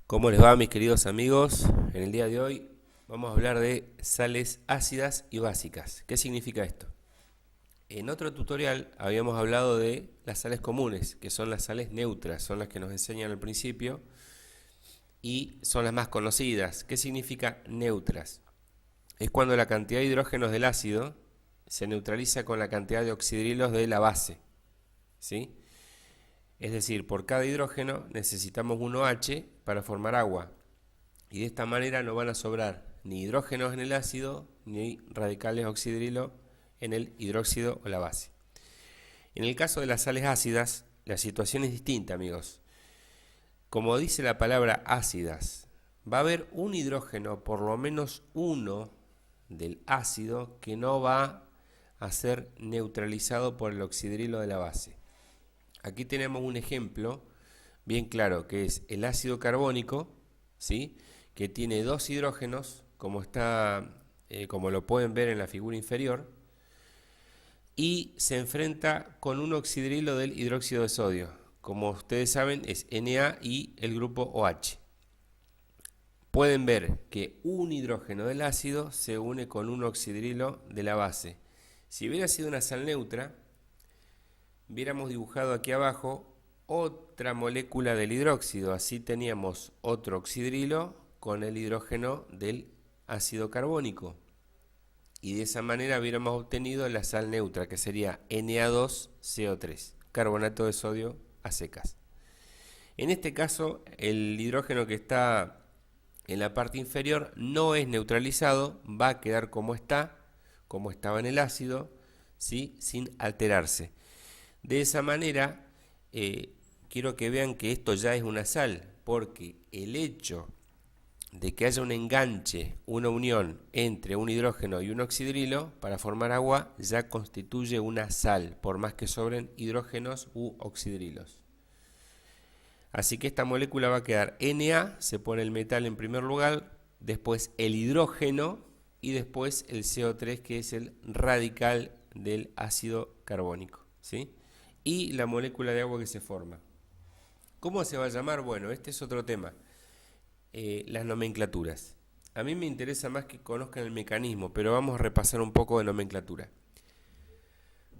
¿Cómo les va, mis queridos amigos? En el día de hoy vamos a hablar de sales ácidas y básicas. ¿Qué significa esto? En otro tutorial habíamos hablado de las sales comunes, que son las sales neutras, son las que nos enseñan al principio y son las más conocidas. ¿Qué significa neutras? Es cuando la cantidad de hidrógenos del ácido se neutraliza con la cantidad de oxidrilos de la base, ¿sí? Es decir, por cada hidrógeno necesitamos un OH para formar agua. Y de esta manera no van a sobrar ni hidrógenos en el ácido ni radicales oxidrilo en el hidróxido o la base. En el caso de las sales ácidas, la situación es distinta, amigos. Como dice la palabra ácidas, va a haber un hidrógeno, por lo menos uno del ácido, que no va a ser neutralizado por el oxidrilo de la base. Aquí tenemos un ejemplo bien claro, que es el ácido carbónico, ¿sí?, que tiene dos hidrógenos, como lo pueden ver en la figura inferior, y se enfrenta con un oxidrilo del hidróxido de sodio. Como ustedes saben, es Na y el grupo OH. Pueden ver que un hidrógeno del ácido se une con un oxidrilo de la base. Si hubiera sido una sal neutra, hubiéramos dibujado aquí abajo otra molécula del hidróxido. Así teníamos otro oxidrilo con el hidrógeno del ácido carbónico. Y de esa manera hubiéramos obtenido la sal neutra, que sería Na2CO3, carbonato de sodio a secas. En este caso, el hidrógeno que está en la parte inferior no es neutralizado, va a quedar como estaba en el ácido, ¿sí?, sin alterarse. De esa manera, quiero que vean que esto ya es una sal, porque el hecho de que haya un enganche, una unión entre un hidrógeno y un oxidrilo para formar agua, ya constituye una sal, por más que sobren hidrógenos u oxidrilos. Así que esta molécula va a quedar Na, se pone el metal en primer lugar, después el hidrógeno y después el CO3, que es el radical del ácido carbónico, ¿sí?, y la molécula de agua que se forma. ¿Cómo se va a llamar? Bueno, este es otro tema. Las nomenclaturas. A mí me interesa más que conozcan el mecanismo, pero vamos a repasar un poco de nomenclatura.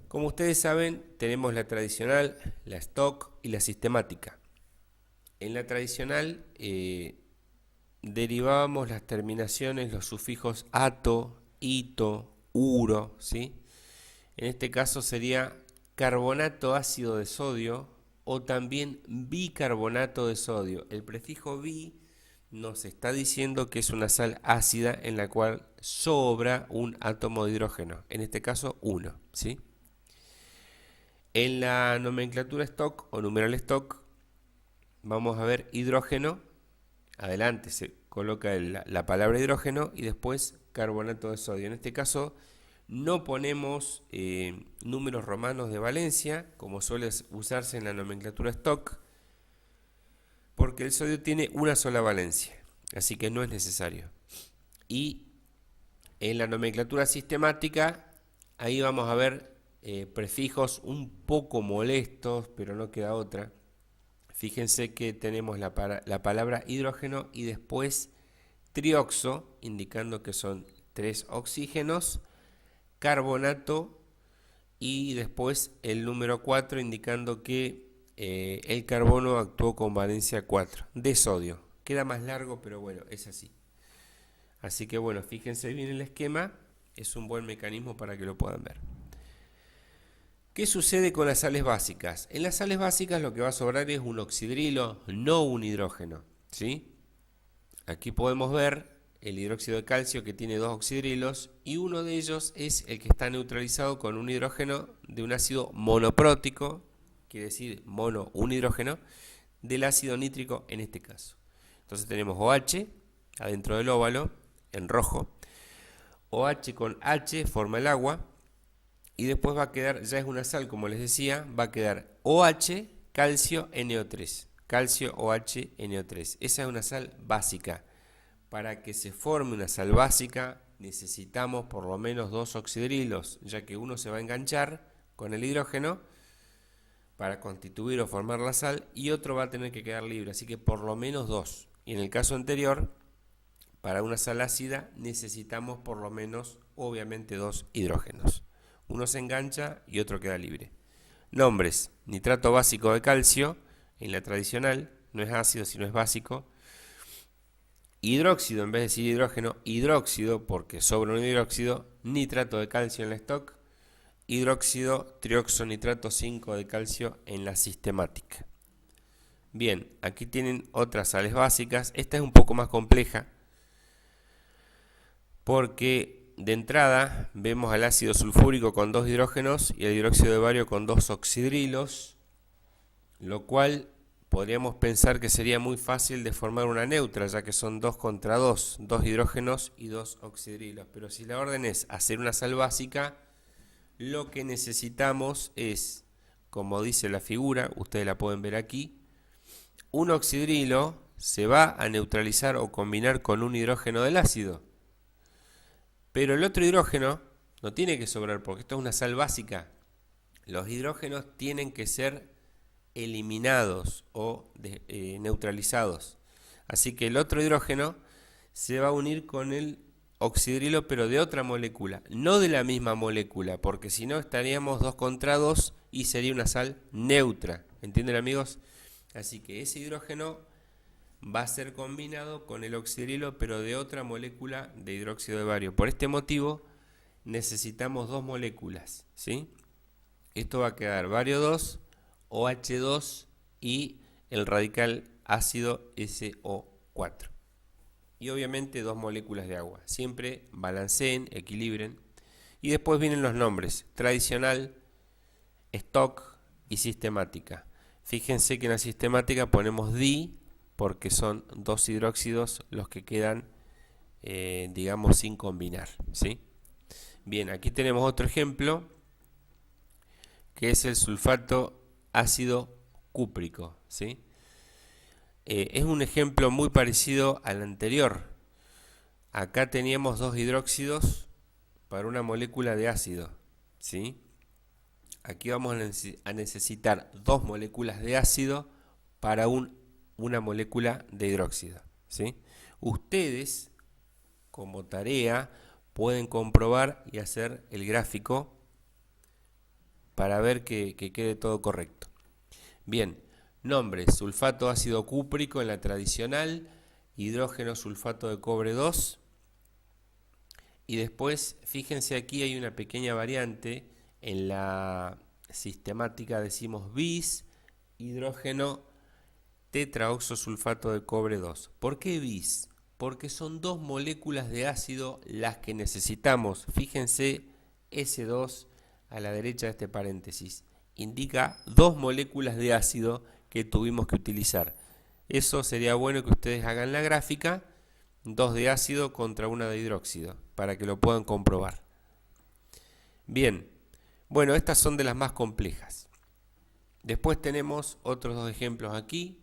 Como ustedes saben, tenemos la tradicional, la stock y la sistemática. En la tradicional derivábamos las terminaciones, los sufijos ato, ito, uro, ¿sí? En este caso sería carbonato ácido de sodio o también bicarbonato de sodio. El prefijo bi nos está diciendo que es una sal ácida en la cual sobra un átomo de hidrógeno, en este caso 1, ¿sí? En la nomenclatura stock o numeral stock vamos a ver hidrógeno, adelante se coloca la palabra hidrógeno y después carbonato de sodio. En este caso no ponemos números romanos de valencia, como suele usarse en la nomenclatura stock, porque el sodio tiene una sola valencia, así que no es necesario. Y en la nomenclatura sistemática, ahí vamos a ver prefijos un poco molestos, pero no queda otra. Fíjense que tenemos la palabra hidrógeno y después trioxo, indicando que son 3 oxígenos, carbonato y después el número 4, indicando que el carbono actuó con valencia 4 de sodio. Queda más largo, pero bueno, es así. Así que bueno, fíjense bien el esquema, es un buen mecanismo para que lo puedan ver. ¿Qué sucede con las sales básicas? En las sales básicas lo que va a sobrar es un oxidrilo, no un hidrógeno, ¿sí? Aquí podemos ver el hidróxido de calcio, que tiene dos oxidrilos, y uno de ellos es el que está neutralizado con un hidrógeno de un ácido monoprótico, quiere decir mono, un hidrógeno, del ácido nítrico en este caso. Entonces tenemos OH adentro del óvalo, en rojo. OH con H forma el agua, y después va a quedar, ya es una sal como les decía, va a quedar OH, calcio, NO3. Calcio, OH, NO3. Esa es una sal básica. Para que se forme una sal básica necesitamos por lo menos 2 oxidrilos, ya que uno se va a enganchar con el hidrógeno para constituir o formar la sal y otro va a tener que quedar libre, así que por lo menos 2. Y en el caso anterior, para una sal ácida necesitamos por lo menos, obviamente, 2 hidrógenos. Uno se engancha y otro queda libre. Nombres: nitrato básico de calcio, en la tradicional, no es ácido sino es básico. Hidróxido, en vez de decir hidrógeno, hidróxido, porque sobra un hidróxido. Nitrato de calcio en la stock. Hidróxido trioxonitrato 5 de calcio en la sistemática. Bien, aquí tienen otras sales básicas. Esta es un poco más compleja, porque de entrada vemos al ácido sulfúrico con 2 hidrógenos y el hidróxido de bario con 2 oxidrilos, lo cual podríamos pensar que sería muy fácil de formar una neutra, ya que son 2 contra 2, 2 hidrógenos y 2 oxidrilos. Pero si la orden es hacer una sal básica, lo que necesitamos es, como dice la figura, ustedes la pueden ver aquí, un oxidrilo se va a neutralizar o combinar con un hidrógeno del ácido. Pero el otro hidrógeno no tiene que sobrar, porque esto es una sal básica. Los hidrógenos tienen que ser eliminados o neutralizados. Así que el otro hidrógeno se va a unir con el oxidrilo, pero de otra molécula, no de la misma molécula, porque si no estaríamos 2 contra 2 y sería una sal neutra. ¿Entienden, amigos? Así que ese hidrógeno va a ser combinado con el oxidrilo, pero de otra molécula de hidróxido de bario. Por este motivo necesitamos 2 moléculas, ¿sí? Esto va a quedar bario 2, OH2 y el radical ácido SO4. Y obviamente 2 moléculas de agua. Siempre balanceen, equilibren. Y después vienen los nombres: tradicional, stock y sistemática. Fíjense que en la sistemática ponemos di, porque son 2 hidróxidos los que quedan, digamos, sin combinar, ¿sí? Bien, aquí tenemos otro ejemplo, que es el sulfato ácido cúprico, ¿sí? Es un ejemplo muy parecido al anterior. Acá teníamos 2 hidróxidos para una molécula de ácido, ¿sí? Aquí vamos a necesitar 2 moléculas de ácido para una molécula de hidróxido, ¿sí? Ustedes, como tarea, pueden comprobar y hacer el gráfico para ver que quede todo correcto. Bien, nombres: sulfato ácido cúprico en la tradicional, hidrógeno sulfato de cobre 2. Y después, fíjense, aquí hay una pequeña variante. En la sistemática decimos bis, hidrógeno tetraoxosulfato de cobre 2. ¿Por qué bis? Porque son 2 moléculas de ácido las que necesitamos. Fíjense, S2 a la derecha de este paréntesis indica 2 moléculas de ácido que tuvimos que utilizar. Eso sería bueno que ustedes hagan la gráfica: 2 de ácido contra 1 de hidróxido, para que lo puedan comprobar. Bien, bueno, estas son de las más complejas. Después tenemos otros 2 ejemplos aquí.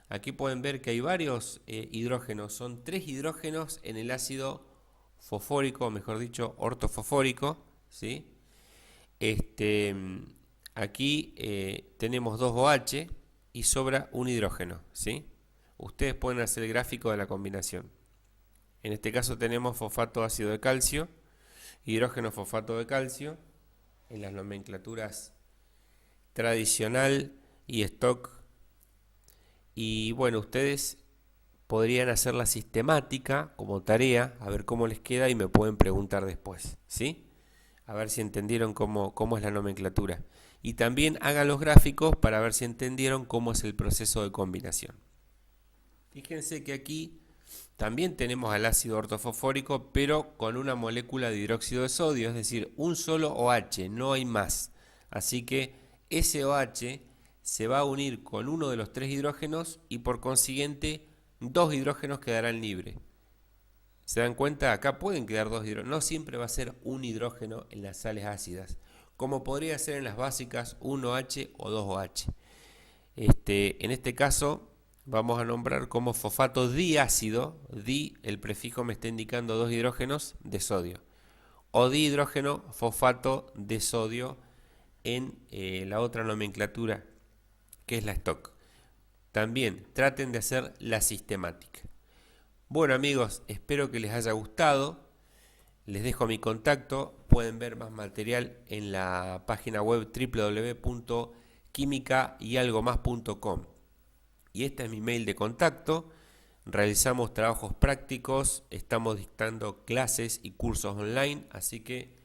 Aquí pueden ver que hay varios hidrógenos. Son 3 hidrógenos en el ácido fosfórico, o mejor dicho, ortofosfórico, ¿sí? Aquí tenemos 2 OH y sobra un hidrógeno, ¿sí? Ustedes pueden hacer el gráfico de la combinación. En este caso tenemos fosfato ácido de calcio, hidrógeno fosfato de calcio, en las nomenclaturas tradicional y stock. Y bueno, ustedes podrían hacer la sistemática como tarea, a ver cómo les queda, y me pueden preguntar después, ¿sí? A ver si entendieron cómo es la nomenclatura. Y también hagan los gráficos para ver si entendieron cómo es el proceso de combinación. Fíjense que aquí también tenemos al ácido ortofosfórico, pero con una molécula de hidróxido de sodio, es decir, un solo OH, no hay más. Así que ese OH se va a unir con uno de los 3 hidrógenos y por consiguiente 2 hidrógenos quedarán libres. ¿Se dan cuenta? Acá pueden quedar 2 hidrógenos. No siempre va a ser un hidrógeno en las sales ácidas, como podría ser en las básicas 1OH o 2OH. En este caso vamos a nombrar como fosfato diácido. Di, el prefijo me está indicando 2 hidrógenos de sodio. O dihidrógeno fosfato de sodio en la otra nomenclatura, que es la stock. También traten de hacer la sistemática. Bueno amigos, espero que les haya gustado. Les dejo mi contacto. Pueden ver más material en la página web www.quimicayalgomás.com. Y este es mi mail de contacto. Realizamos trabajos prácticos, estamos dictando clases y cursos online, así que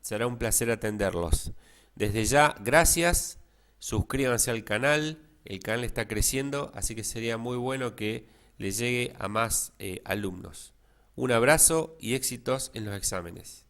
será un placer atenderlos. Desde ya, gracias, suscríbanse al canal, el canal está creciendo, así que sería muy bueno que le llegue a más alumnos. Un abrazo y éxitos en los exámenes.